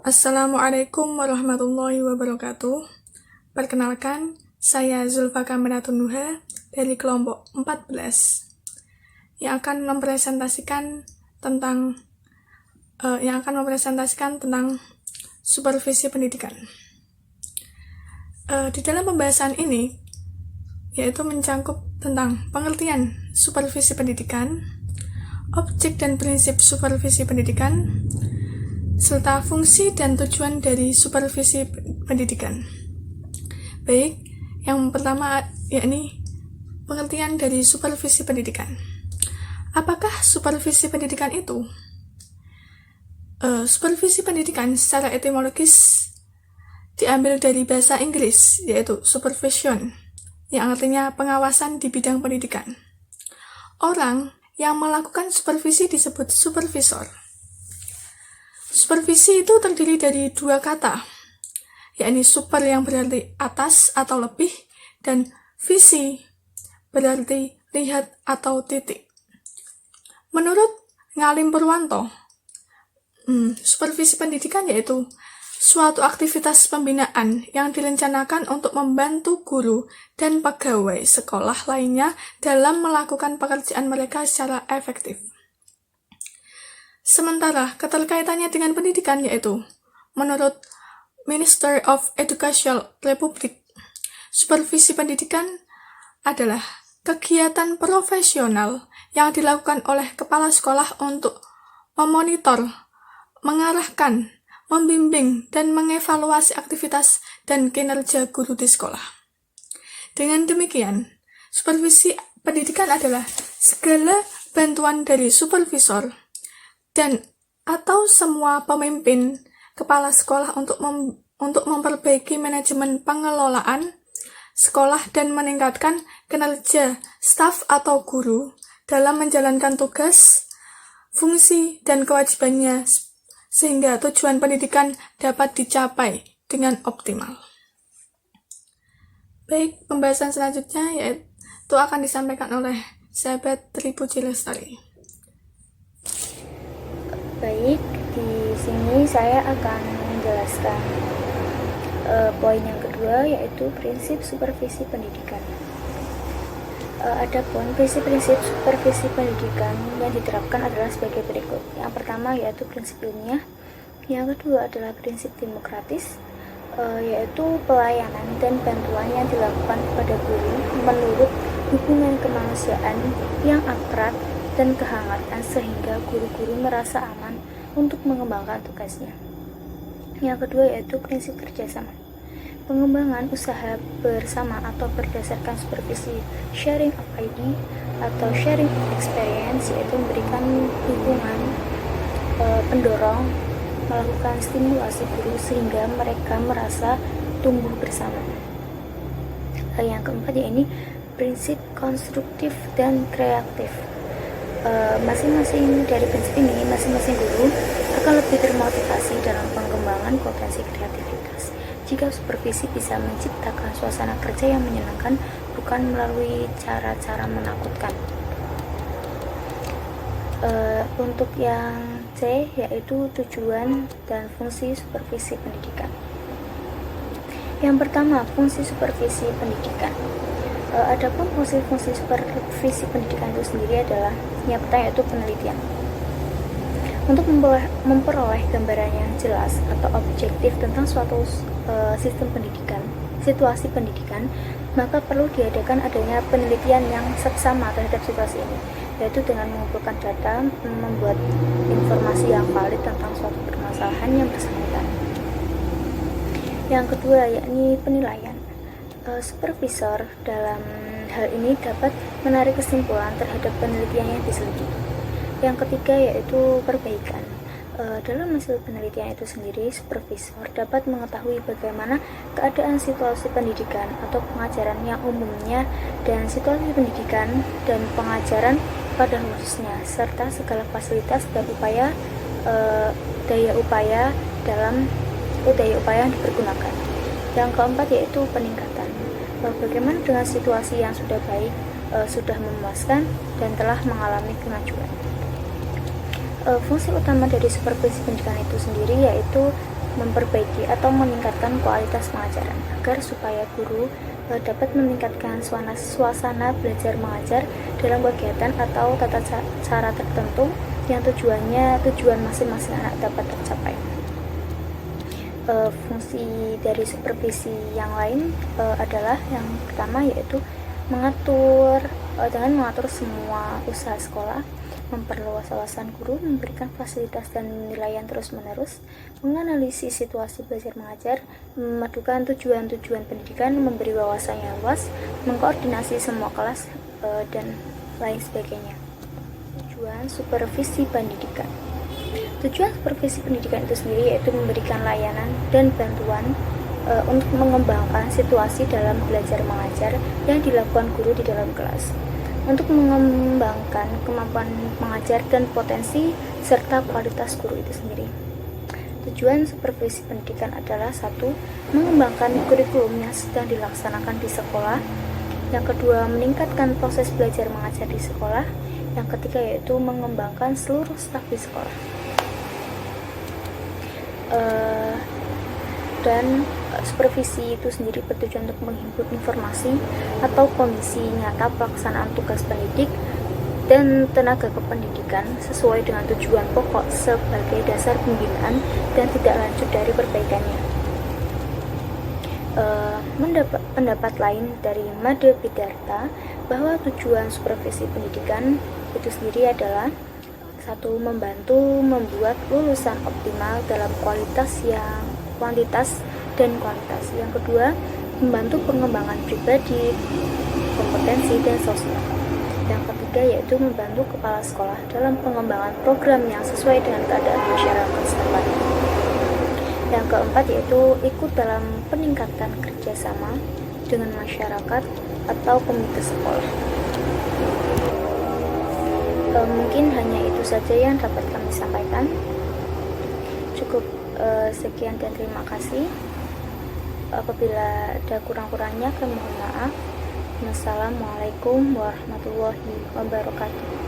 Assalamualaikum warahmatullahi wabarakatuh. Perkenalkan, saya Zulfa Kameratun Nuha dari kelompok 14 yang akan mempresentasikan tentang supervisi pendidikan. Di dalam pembahasan ini yaitu mencangkup tentang pengertian supervisi pendidikan, objek dan prinsip supervisi pendidikan, serta fungsi dan tujuan dari supervisi pendidikan. Baik, yang pertama yakni pengertian dari supervisi pendidikan. Apakah supervisi pendidikan itu? Supervisi pendidikan secara etimologis diambil dari bahasa Inggris, yaitu supervision, yang artinya pengawasan di bidang pendidikan. Orang yang melakukan supervisi disebut supervisor. Supervisi itu terdiri dari dua kata, yakni super yang berarti atas atau lebih, dan visi berarti lihat atau titik. Menurut Ngalim Purwanto, supervisi pendidikan yaitu suatu aktivitas pembinaan yang direncanakan untuk membantu guru dan pegawai sekolah lainnya dalam melakukan pekerjaan mereka secara efektif. Sementara keterkaitannya dengan pendidikan yaitu, menurut Minister of Education Republik, supervisi pendidikan adalah kegiatan profesional yang dilakukan oleh kepala sekolah untuk memonitor, mengarahkan, membimbing, dan mengevaluasi aktivitas dan kinerja guru di sekolah. Dengan demikian, supervisi pendidikan adalah segala bantuan dari supervisor dan atau semua pemimpin kepala sekolah untuk memperbaiki manajemen pengelolaan sekolah dan meningkatkan kinerja staf atau guru dalam menjalankan tugas, fungsi, dan kewajibannya sehingga tujuan pendidikan dapat dicapai dengan optimal. Baik, pembahasan selanjutnya yaitu akan disampaikan oleh sahabat Tri Puji Lestari. Baik, di sini saya akan menjelaskan poin yang kedua, yaitu prinsip supervisi pendidikan. Adapun prinsip-prinsip supervisi pendidikan yang diterapkan adalah sebagai berikut. Yang pertama yaitu prinsip ilmiah, yang kedua adalah prinsip demokratis, yaitu pelayanan dan bantuan yang dilakukan kepada guru menurut hubungan kemanusiaan yang akrab dan kehangatan sehingga guru-guru merasa aman untuk mengembangkan tugasnya. Yang kedua yaitu prinsip kerjasama. Pengembangan usaha bersama atau berdasarkan supervisi sharing of ID atau sharing of experience, yaitu memberikan dukungan pendorong melakukan stimulasi guru sehingga mereka merasa tumbuh bersama. Yang keempat yaitu prinsip konstruktif dan kreatif. Masing-masing dari prinsip ini, masing-masing guru akan lebih termotivasi dalam pengembangan potensi kreativitas jika supervisi bisa menciptakan suasana kerja yang menyenangkan, bukan melalui cara-cara menakutkan. Untuk yang C yaitu tujuan dan fungsi supervisi pendidikan. Yang pertama, fungsi supervisi pendidikan. Adapun fungsi-fungsi supervisi pendidikan itu sendiri adalah yang pertama yaitu penelitian. Untuk memperoleh gambaran yang jelas atau objektif tentang suatu situasi pendidikan, maka perlu diadakan adanya penelitian yang seksama terhadap situasi ini, yaitu dengan mengumpulkan data, membuat informasi yang valid tentang suatu permasalahan yang bersangkutan. Yang kedua yakni penilaian. Supervisor dalam hal ini dapat menarik kesimpulan terhadap penelitian yang diselidiki. Yang ketiga yaitu perbaikan. Dalam hasil penelitian itu sendiri, supervisor dapat mengetahui bagaimana keadaan situasi pendidikan atau pengajaran yang umumnya dan situasi pendidikan dan pengajaran pada khususnya, serta segala fasilitas dan daya upaya yang dipergunakan. Yang keempat yaitu peningkatan. Bagaimana dengan situasi yang sudah baik, sudah memuaskan, dan telah mengalami kemajuan. Fungsi utama dari supervisi pendidikan itu sendiri yaitu memperbaiki atau meningkatkan kualitas pengajaran agar supaya guru dapat meningkatkan suasana belajar mengajar dalam kegiatan atau tata cara tertentu yang tujuan masing-masing anak dapat tercapai. Fungsi dari supervisi yang lain adalah yang pertama, yaitu dengan mengatur semua usaha sekolah, memperluas wawasan guru, memberikan fasilitas dan penilaian terus-menerus, menganalisis situasi belajar mengajar, memadukan tujuan-tujuan pendidikan, memberi wawasan yang luas, mengkoordinasi semua kelas, dan lain sebagainya. Tujuan supervisi pendidikan. Tujuan supervisi pendidikan itu sendiri yaitu memberikan layanan dan bantuan untuk mengembangkan situasi dalam belajar mengajar yang dilakukan guru di dalam kelas, untuk mengembangkan kemampuan mengajar dan potensi serta kualitas guru itu sendiri. Tujuan supervisi pendidikan adalah: 1. Mengembangkan kurikulum yang sedang dilaksanakan di sekolah. Yang kedua, meningkatkan proses belajar mengajar di sekolah. Yang ketiga yaitu mengembangkan seluruh staf di sekolah. Dan supervisi itu sendiri bertujuan untuk menghimpun informasi atau kondisi nyata pelaksanaan tugas pendidik dan tenaga kependidikan sesuai dengan tujuan pokok sebagai dasar pembinaan dan tidak lanjut dari perbaikannya. Pendapat lain dari Made Bidarta bahwa tujuan supervisi pendidikan itu sendiri adalah: 1. Membantu membuat lulusan optimal dalam kuantitas dan kualitas. Yang kedua, membantu pengembangan pribadi, kompetensi, dan sosial. Yang ketiga yaitu membantu kepala sekolah dalam pengembangan program yang sesuai dengan keadaan masyarakat setempat. Yang keempat yaitu ikut dalam peningkatan kerjasama dengan masyarakat atau komite sekolah. Mungkin hanya itu saja yang dapat kami sampaikan. Cukup sekian dan terima kasih. Apabila ada kurang-kurangnya kami mohon maaf. Wassalamualaikum warahmatullahi wabarakatuh.